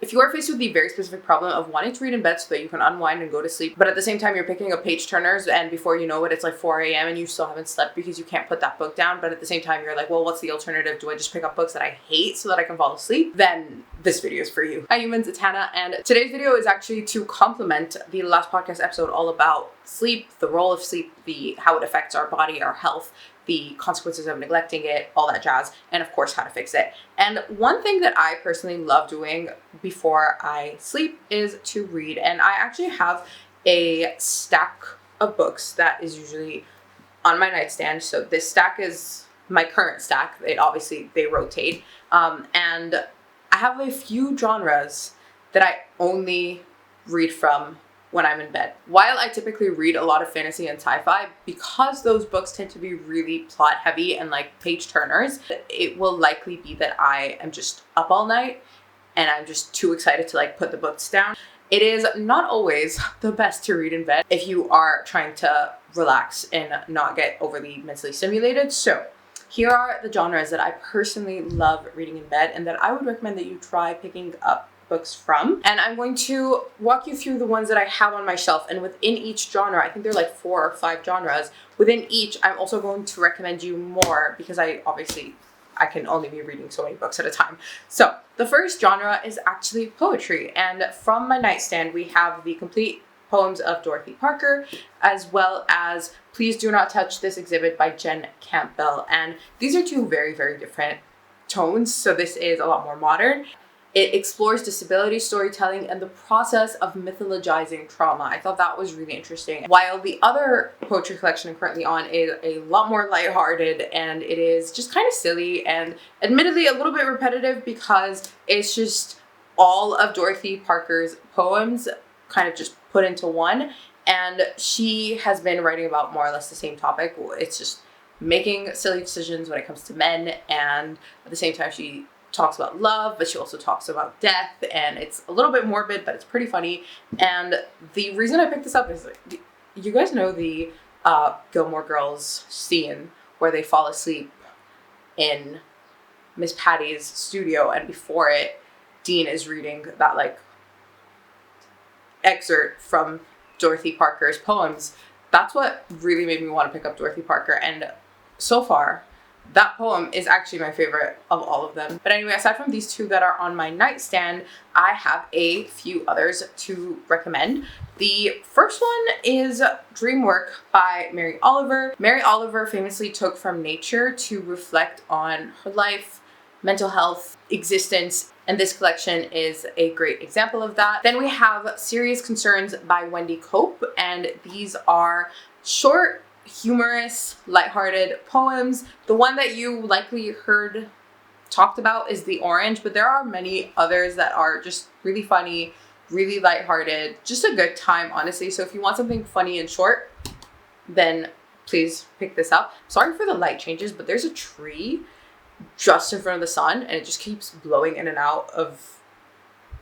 If you are faced with the very specific problem of wanting to read in bed so that you can unwind and go to sleep, but at the same time you're picking up page turners and before you know it, it's like 4 a.m. and you still haven't slept because you can't put that book down, but at the same time you're like, well, what's the alternative? Do I just pick up books that I hate so that I can fall asleep? Then this video is for you. Hi humans, it's Hannah, and today's video is actually to complement the last podcast episode all about sleep, the role of sleep, how it affects our body, our health, the consequences of neglecting it, all that jazz, and of course how to fix it. And one thing that I personally love doing before I sleep is to read, and I actually have a stack of books that is usually on my nightstand. So this stack is my current stack. They rotate, and I have a few genres that I only read from when I'm in bed. While I typically read a lot of fantasy and sci-fi, because those books tend to be really plot heavy and like page turners, it will likely be that I am just up all night and I'm just too excited to like put the books down. It is not always the best to read in bed if you are trying to relax and not get overly mentally stimulated. So here are the genres that I personally love reading in bed and that I would recommend that you try picking up books from. And I'm going to walk you through the ones that I have on my shelf, and within each genre, I think there are like 4 or 5 genres. Within each, I'm also going to recommend you more because I can only be reading so many books at a time. So the first genre is actually poetry, and from my nightstand we have the complete poems of Dorothy Parker, as well as Please Do Not Touch This Exhibit by Jen Campbell. And these are 2 very, very different tones, so this is a lot more modern. It explores disability storytelling and the process of mythologizing trauma. I thought that was really interesting. While the other poetry collection I'm currently on is a lot more lighthearted, and it is just kind of silly and admittedly a little bit repetitive because it's just all of Dorothy Parker's poems kind of just put into one. And she has been writing about more or less the same topic. It's just making silly decisions when it comes to men, and at the same time she talks about love, but she also talks about death, and it's a little bit morbid, but it's pretty funny. And the reason I picked this up is, you guys know the Gilmore Girls scene where they fall asleep in Miss Patty's studio, and before it, Dean is reading that like excerpt from Dorothy Parker's poems. That's what really made me want to pick up Dorothy Parker, and so far that poem is actually my favorite of all of them. But anyway, aside from these 2 that are on my nightstand, I have a few others to recommend. The first one is Dream Work by Mary Oliver. Mary Oliver famously took from nature to reflect on her life, mental health, existence, and this collection is a great example of that. Then we have Serious Concerns by Wendy Cope, and these are short, humorous, lighthearted poems. The one that you likely heard talked about is The Orange, but there are many others that are just really funny, really lighthearted, just a good time, honestly. So if you want something funny and short, then please pick this up. Sorry for the light changes, but there's a tree just in front of the sun and it just keeps blowing in and out of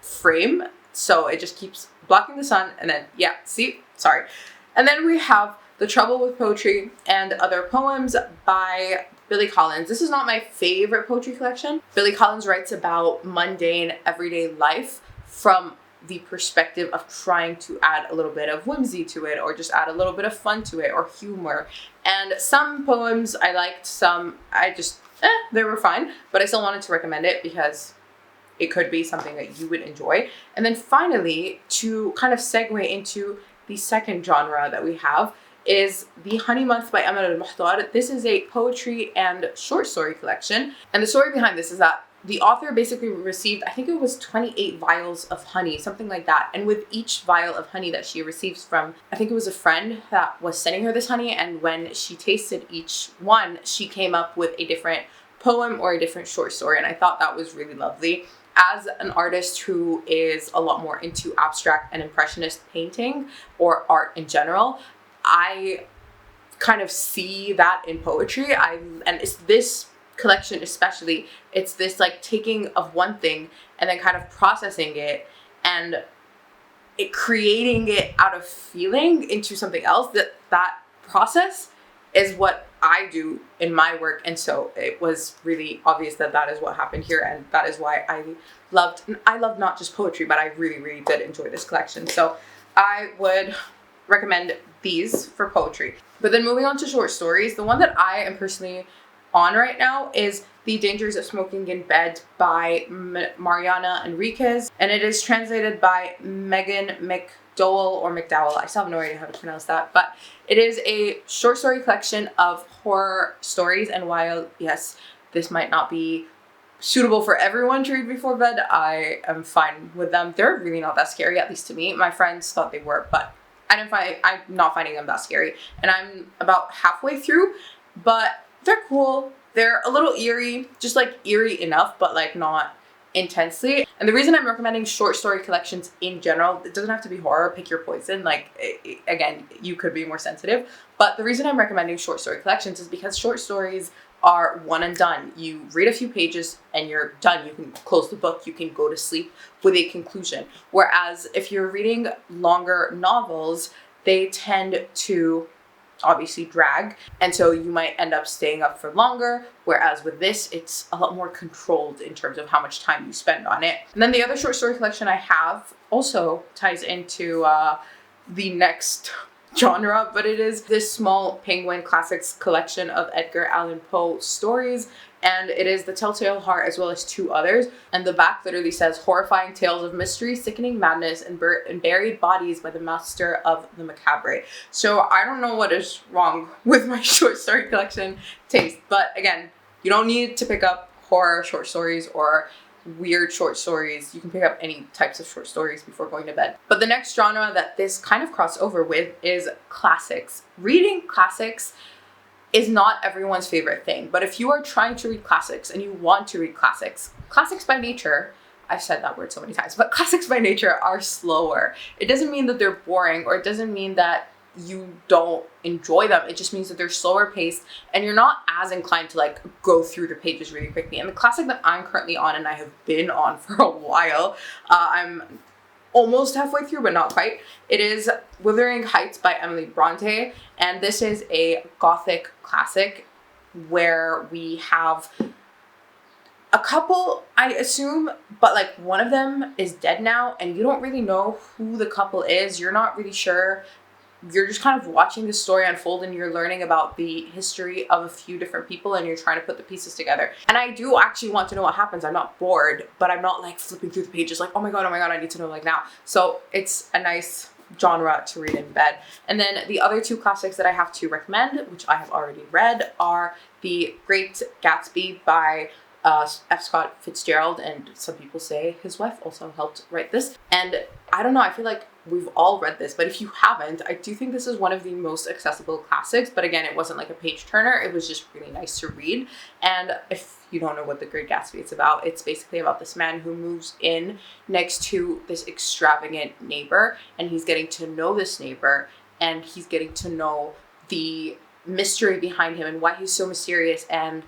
frame. So it just keeps blocking the sun, and then, yeah, see? Sorry. And then we have The Trouble with Poetry and Other Poems by Billy Collins. This is not my favorite poetry collection. Billy Collins writes about mundane, everyday life from the perspective of trying to add a little bit of whimsy to it, or just add a little bit of fun to it, or humor. And some poems I liked, some I just, they were fine, but I still wanted to recommend it because it could be something that you would enjoy. And then finally, to kind of segue into the second genre that we have, is The Honey Month by Amal al-Muhtar. This is a poetry and short story collection. And the story behind this is that the author basically received, I think it was 28 vials of honey, something like that. And with each vial of honey that she receives from, I think it was a friend that was sending her this honey, and when she tasted each one, she came up with a different poem or a different short story. And I thought that was really lovely. As an artist who is a lot more into abstract and impressionist painting or art in general, I kind of see that in poetry. And it's this collection especially, it's this like taking of one thing and then kind of processing it and it creating it out of feeling into something else. That process is what I do in my work. And so it was really obvious that that is what happened here. And that is why I love not just poetry, but I really, really did enjoy this collection. So I would recommend these for poetry. But then moving on to short stories, the one that I am personally on right now is The Dangers of Smoking in Bed by Mariana Enriquez. And it is translated by Megan McDowell or McDowell. I still have no idea how to pronounce that. But it is a short story collection of horror stories. And while, yes, this might not be suitable for everyone to read before bed, I am fine with them. They're really not that scary, at least to me. My friends thought they were, but I'm not finding them that scary. And I'm about halfway through, but they're cool. They're a little eerie, just like eerie enough, but like not intensely. And the reason I'm recommending short story collections in general, it doesn't have to be horror, pick your poison. Like, again, you could be more sensitive. But the reason I'm recommending short story collections is because short stories are one and done. You read a few pages and you're done. You can close the book. You can go to sleep with a conclusion. Whereas if you're reading longer novels, they tend to obviously drag, and so you might end up staying up for longer, whereas with this it's a lot more controlled in terms of how much time you spend on it. And then the other short story collection I have also ties into the next genre, but it is this Small Penguin Classics collection of Edgar Allan Poe stories, and it is The Telltale Heart as well as two others. And the back literally says horrifying tales of mystery, sickening madness, and buried bodies by the master of the macabre. So I don't know what is wrong with my short story collection taste, but again, you don't need to pick up horror short stories or weird short stories. You can pick up any types of short stories before going to bed. But the next genre that this kind of crossed over with is classics. Reading classics is not everyone's favorite thing, but if you are trying to read classics and you want to read classics by nature, I've said that word so many times, but classics by nature are slower. It doesn't mean that they're boring, or it doesn't mean that you don't enjoy them. It just means that they're slower paced and you're not as inclined to like go through the pages really quickly. And the classic that I'm currently on, and I have been on for a while, I'm almost halfway through, but not quite. It is Wuthering Heights by Emily Bronte, and this is a gothic classic where we have a couple, I assume, but like one of them is dead now, and you don't really know who the couple is. You're not really sure. You're just kind of watching the story unfold, and you're learning about the history of a few different people, and you're trying to put the pieces together. And I do actually want to know what happens. I'm not bored, but I'm not like flipping through the pages like, oh my God, I need to know like now. So it's a nice genre to read in bed. And then the other two classics that I have to recommend, which I have already read, are The Great Gatsby by F. Scott Fitzgerald, and some people say his wife also helped write this. And I don't know, I feel like we've all read this, but if you haven't, I do think this is one of the most accessible classics. But again, it wasn't like a page turner. It was just really nice to read. And if you don't know what The Great Gatsby is about, it's basically about this man who moves in next to this extravagant neighbor, and he's getting to know this neighbor, and he's getting to know the mystery behind him and why he's so mysterious, and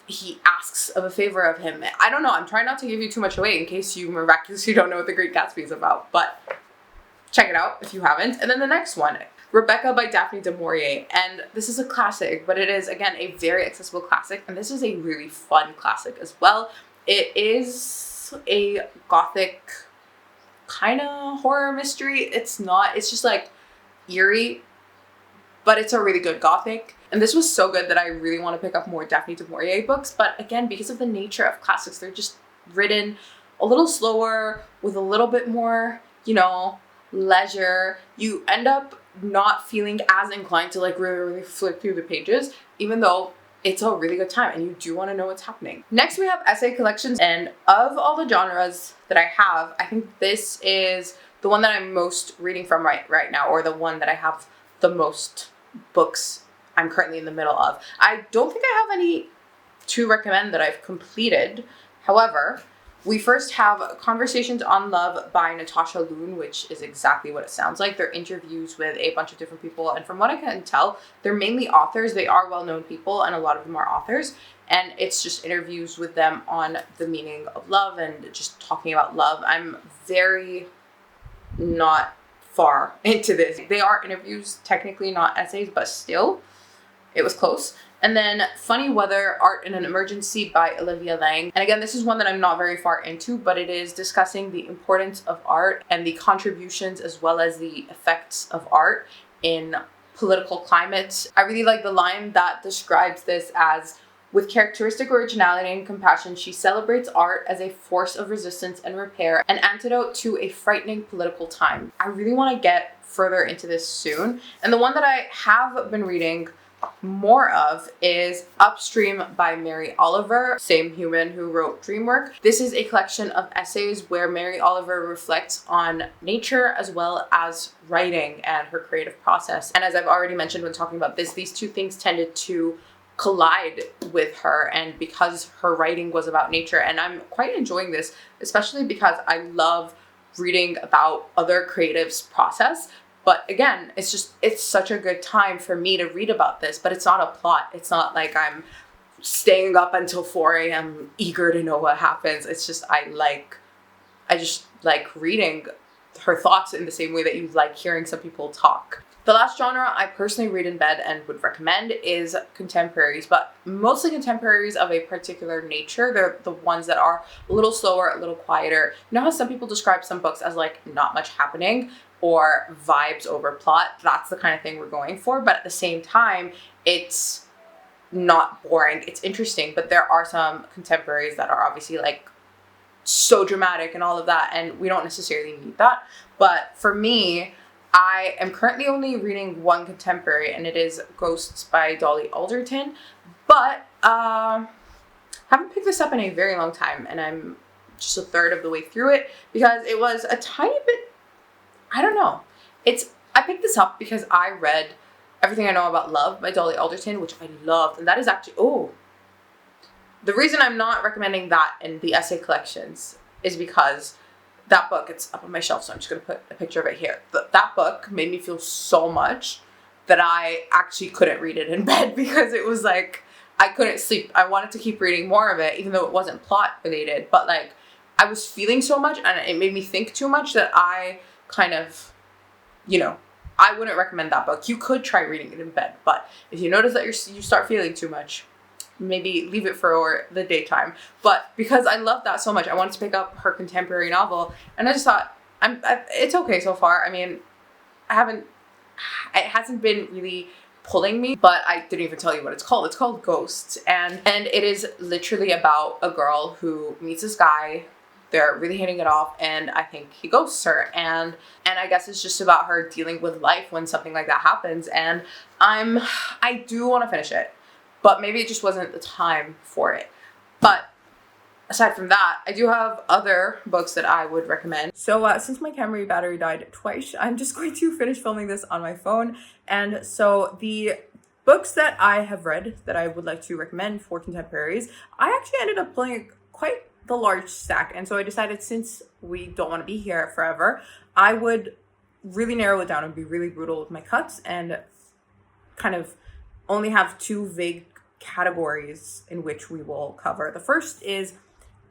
he asks of a favor of him. I don't know, I'm trying not to give you too much away in case you miraculously don't know what The Great Gatsby is about, but check it out if you haven't. And then the next one, Rebecca by Daphne du Maurier. And this is a classic, but it is, again, a very accessible classic. And this is a really fun classic as well. It is a gothic kind of horror mystery. It's just like eerie, but it's a really good gothic. And this was so good that I really want to pick up more Daphne du Maurier books. But again, because of the nature of classics, they're just written a little slower with a little bit more, leisure. You end up not feeling as inclined to like really flip through the pages, even though it's a really good time and you do want to know what's happening. Next, we have essay collections. And of all the genres that I have, I think this is the one that I'm most reading from right now, or the one that I have the most books I'm currently in the middle of. I don't think I have any to recommend that I've completed. However, we first have Conversations on Love by Natasha Loon, which is exactly what it sounds like. They're interviews with a bunch of different people, and from what I can tell, they're mainly authors. They are well-known people, and a lot of them are authors, and it's just interviews with them on the meaning of love and just talking about love. I'm very not far into this. They are interviews, technically not essays, but still. it was close. And then Funny Weather, Art in an Emergency by Olivia Lang. And again, this is one that I'm not very far into, but it is discussing the importance of art and the contributions as well as the effects of art in political climates. I really like the line that describes this as, with characteristic originality and compassion, she celebrates art as a force of resistance and repair, an antidote to a frightening political time. I really want to get further into this soon. And the one that I have been reading more of is Upstream by Mary Oliver, same human who wrote Dreamwork. This is a collection of essays where Mary Oliver reflects on nature as well as writing and her creative process. And as I've already mentioned when talking about this, these two things tended to collide with her, and because her writing was about nature. And I'm quite enjoying this, especially because I love reading about other creatives' process. But again, it's such a good time for me to read about this, but it's not a plot. It's not like I'm staying up until 4 a.m. eager to know what happens. It's just, I just like reading her thoughts in the same way that you like hearing some people talk. The last genre I personally read in bed and would recommend is contemporaries, but mostly contemporaries of a particular nature. They're the ones that are a little slower, a little quieter. You know how some people describe some books as like not much happening or vibes over plot? That's the kind of thing we're going for, but at the same time, it's not boring. It's interesting, but there are some contemporaries that are obviously like so dramatic and all of that, and we don't necessarily need that. But for me, I am currently only reading one contemporary, and it is Ghosts by Dolly Alderton, but haven't picked this up in a very long time, and I'm just a third of the way through it because it was a tiny bit, I don't know. I picked this up because I read Everything I Know About Love by Dolly Alderton, which I loved, and that is actually, the reason I'm not recommending that in the essay collections is because that book, it's up on my shelf, so I'm just going to put a picture of it here. That book made me feel so much that I actually couldn't read it in bed because it was like, I couldn't sleep. I wanted to keep reading more of it, even though it wasn't plot related, but like, I was feeling so much and it made me think too much that I kind of, I wouldn't recommend that book. You could try reading it in bed, but if you notice that you start feeling too much, maybe leave it for the daytime. But because I love that so much, I wanted to pick up her contemporary novel, and I just thought, it's okay so far. I mean, it hasn't been really pulling me, but I didn't even tell you what it's called. It's called Ghosts, and it is literally about a girl who meets this guy. They're really hitting it off, and I think he ghosts her, and I guess it's just about her dealing with life when something like that happens, and I do want to finish it, but maybe it just wasn't the time for it. But aside from that, I do have other books that I would recommend. So since my camera battery died twice, I'm just going to finish filming this on my phone. And so the books that I have read that I would like to recommend for contemporaries, I actually ended up pulling quite the large stack. And so I decided, since we don't want to be here forever, I would really narrow it down and be really brutal with my cuts and kind of only have two vague categories in which we will cover. The first is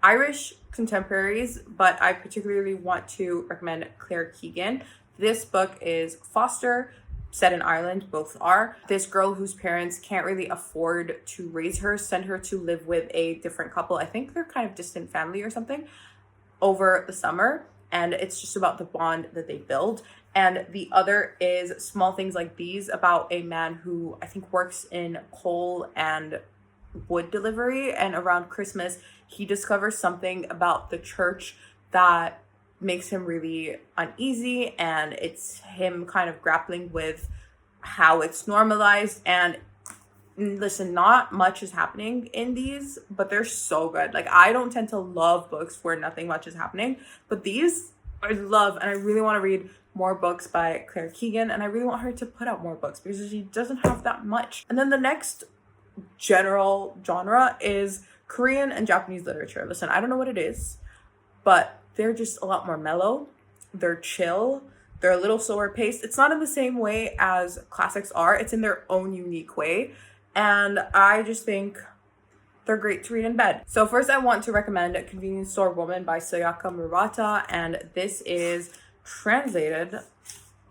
Irish contemporaries, but I particularly want to recommend Claire Keegan. This book is Foster, set in Ireland, both are. This girl whose parents can't really afford to raise her, send her to live with a different couple. I think they're kind of distant family or something over the summer. And it's just about the bond that they build. And the other is Small Things Like These, about a man who I think works in coal and wood delivery. And around Christmas, he discovers something about the church that makes him really uneasy. And it's him kind of grappling with how it's normalized. And listen, not much is happening in these, but they're so good. Like, I don't tend to love books where nothing much is happening, but these I love, and I really want to read more books by Claire Keegan, and I really want her to put out more books because she doesn't have that much. And then the next general genre is Korean and Japanese literature. Listen, I don't know what it is, but they're just a lot more mellow. They're chill. They're a little slower paced. It's not in the same way as classics are. It's in their own unique way. And I just think they're great to read in bed. So first I want to recommend Convenience Store Woman by Sayaka Murata. And this is translated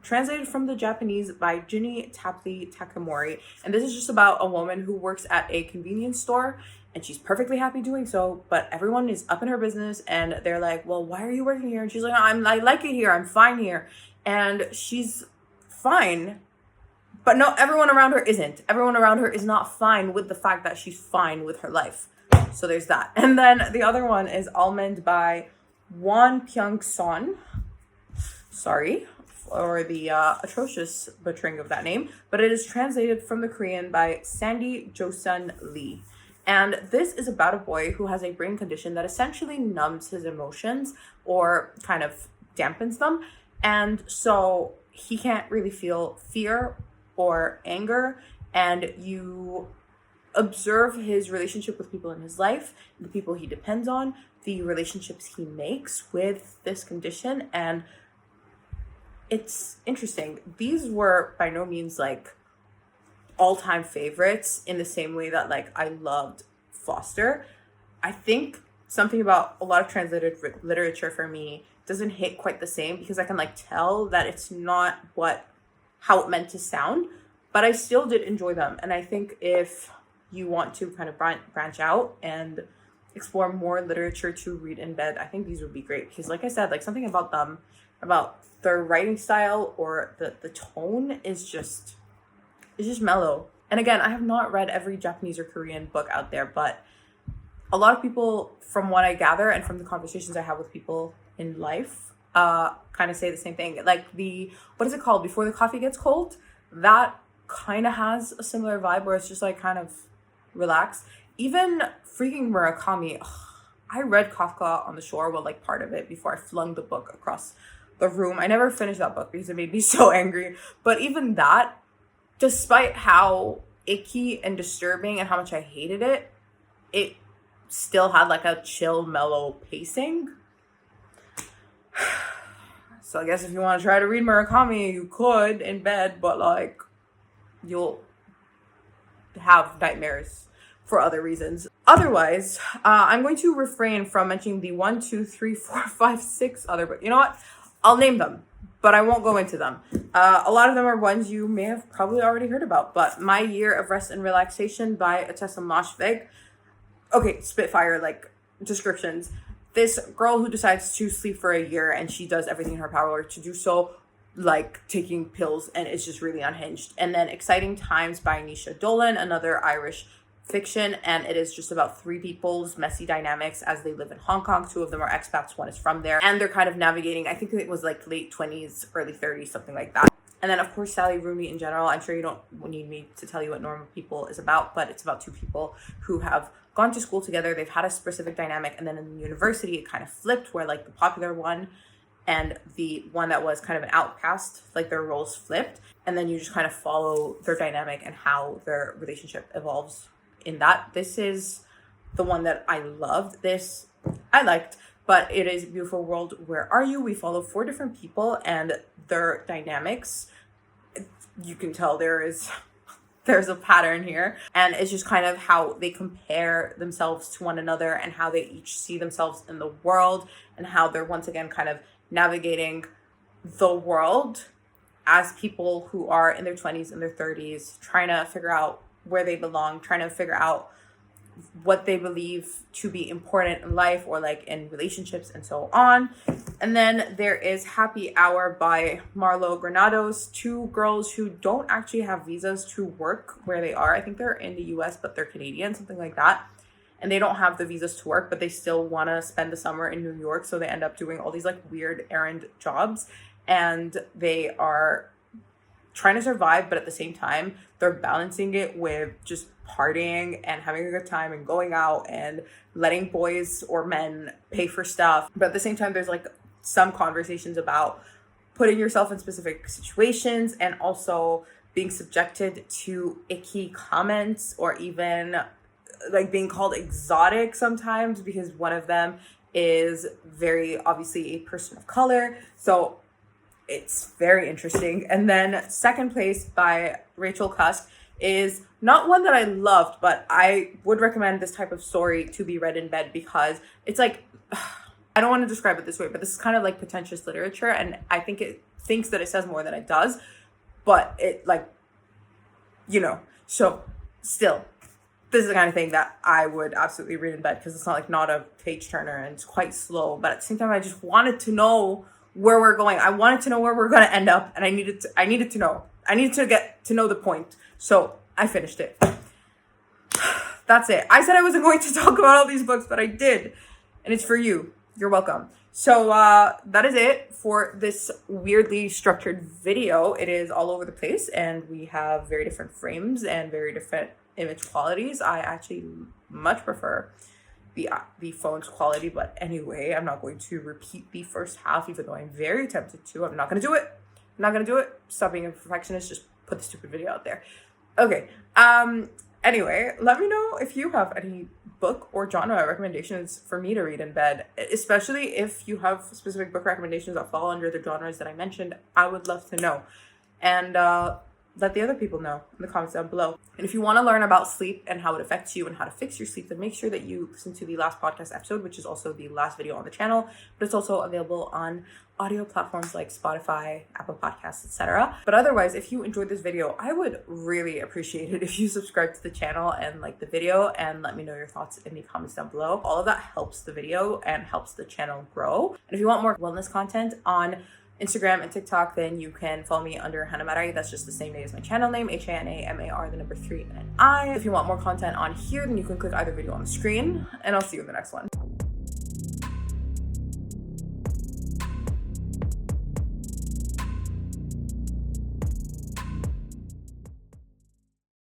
translated from the Japanese by Jinny Tapley Takamori. And this is just about a woman who works at a convenience store, and she's perfectly happy doing so, but everyone is up in her business and they're like, well, why are you working here? And she's like, I like it here. I'm fine here. And she's fine. But no, everyone around her isn't. Everyone around her is not fine with the fact that she's fine with her life. So there's that. And then the other one is Almond by Won Pyung-son. Sorry for the atrocious butchering of that name. But it is translated from the Korean by Sandy Josun Lee. And this is about a boy who has a brain condition that essentially numbs his emotions or kind of dampens them. And so he can't really feel fear or anger. And you observe his relationship with people in his life, the people he depends on, the relationships he makes with this condition. And it's interesting. These were by no means like all-time favorites in the same way that like I loved Foster. I think something about a lot of translated literature for me doesn't hit quite the same because I can like tell that it's not how it meant to sound, but I still did enjoy them. And I think if you want to kind of branch out and explore more literature to read in bed, I think these would be great because like I said, like something about them, about their writing style or the tone is just, it's just mellow. And again, I have not read every Japanese or Korean book out there, but a lot of people, from what I gather and from the conversations I have with people in life, kind of say the same thing. Like what is it called? Before the Coffee Gets Cold? That kind of has a similar vibe where it's just like kind of relaxed. Even freaking Murakami, I read Kafka on the Shore, well, like part of it before I flung the book across the room. I never finished that book because it made me so angry. But even that, despite how icky and disturbing and how much I hated it, it still had like a chill, mellow pacing. So I guess if you want to try to read Murakami, you could in bed, but like you'll have nightmares for other reasons. Otherwise, I'm going to refrain from mentioning the 1, 2, 3, 4, 5, 6 other books. You know what? I'll name them, but I won't go into them. A lot of them are ones you may have probably already heard about, but My Year of Rest and Relaxation by Atessa Moshfegh. Okay, Spitfire, like, descriptions. This girl who decides to sleep for a year and she does everything in her power to do so, like taking pills, and it's just really unhinged. And then Exciting Times by Nisha Dolan, another Irish fiction, and it is just about 3 people's messy dynamics as they live in Hong Kong. 2 of them are expats, 1 is from there, and they're kind of navigating, I think it was like late 20s, early 30s, something like that. And then of course Sally Rooney in general. I'm sure you don't need me to tell you what Normal People is about, but it's about 2 people who have gone to school together. They've had a specific dynamic, and then in the university it kind of flipped where like the popular one and the one that was kind of an outcast, like their roles flipped, and then you just kind of follow their dynamic and how their relationship evolves in that. This is the one that I loved. This I liked, but it is Beautiful World, Where Are You? We follow 4 different people and their dynamics. You can tell there's a pattern here, and it's just kind of how they compare themselves to one another and how they each see themselves in the world and how they're once again kind of navigating the world as people who are in their 20s and their 30s, trying to figure out where they belong, trying to figure out what they believe to be important in life or like in relationships and so on. And then there is Happy Hour by Marlo Granados, 2 girls who don't actually have visas to work where they are. I think they're in the US, but they're Canadian, something like that. And they don't have the visas to work, but they still want to spend the summer in New York. So they end up doing all these like weird errand jobs, and they are trying to survive, but at the same time, they're balancing it with just partying and having a good time and going out and letting boys or men pay for stuff. But at the same time, there's like some conversations about putting yourself in specific situations and also being subjected to icky comments or even like being called exotic sometimes because one of them is very obviously a person of color. So it's very interesting. And then Second Place by Rachel Cusk is not one that I loved, but I would recommend this type of story to be read in bed because it's like I don't want to describe it this way, but this is kind of like pretentious literature, and I think it thinks that it says more than it does, but it, like, you know, so still, this is the kind of thing that I would absolutely read in bed, because it's not like not a page turner and it's quite slow, but at the same time I just wanted to know where we're going. I wanted to know where we're going to end up, and I needed to know. I needed to get to know the point. So I finished it. That's it. I said I wasn't going to talk about all these books, but I did, and it's for you. You're welcome. So that is it for this weirdly structured video. It is all over the place, and we have very different frames and very different image qualities. I actually much prefer the phone's quality, but anyway, I'm not going to repeat the first half, even though I'm very tempted to. I'm not going to do it. I'm not going to do it. Stop being a perfectionist. Just put the stupid video out there. Okay. Anyway, let me know if you have any book or genre recommendations for me to read in bed, especially if you have specific book recommendations that fall under the genres that I mentioned. I would love to know. And let the other people know in the comments down below. And if you want to learn about sleep and how it affects you and how to fix your sleep, then make sure that you listen to the last podcast episode, which is also the last video on the channel, but it's also available on audio platforms like Spotify, Apple Podcasts, etc. But otherwise, if you enjoyed this video, I would really appreciate it if you subscribe to the channel and like the video, and let me know your thoughts in the comments down below. All of that helps the video and helps the channel grow. And if you want more wellness content on Instagram and TikTok, then you can follow me under Hannah Marai. That's just the same name as my channel name, HANAMAR, the number 3 and an I. If you want more content on here, then you can click either video on the screen, and I'll see you in the next one.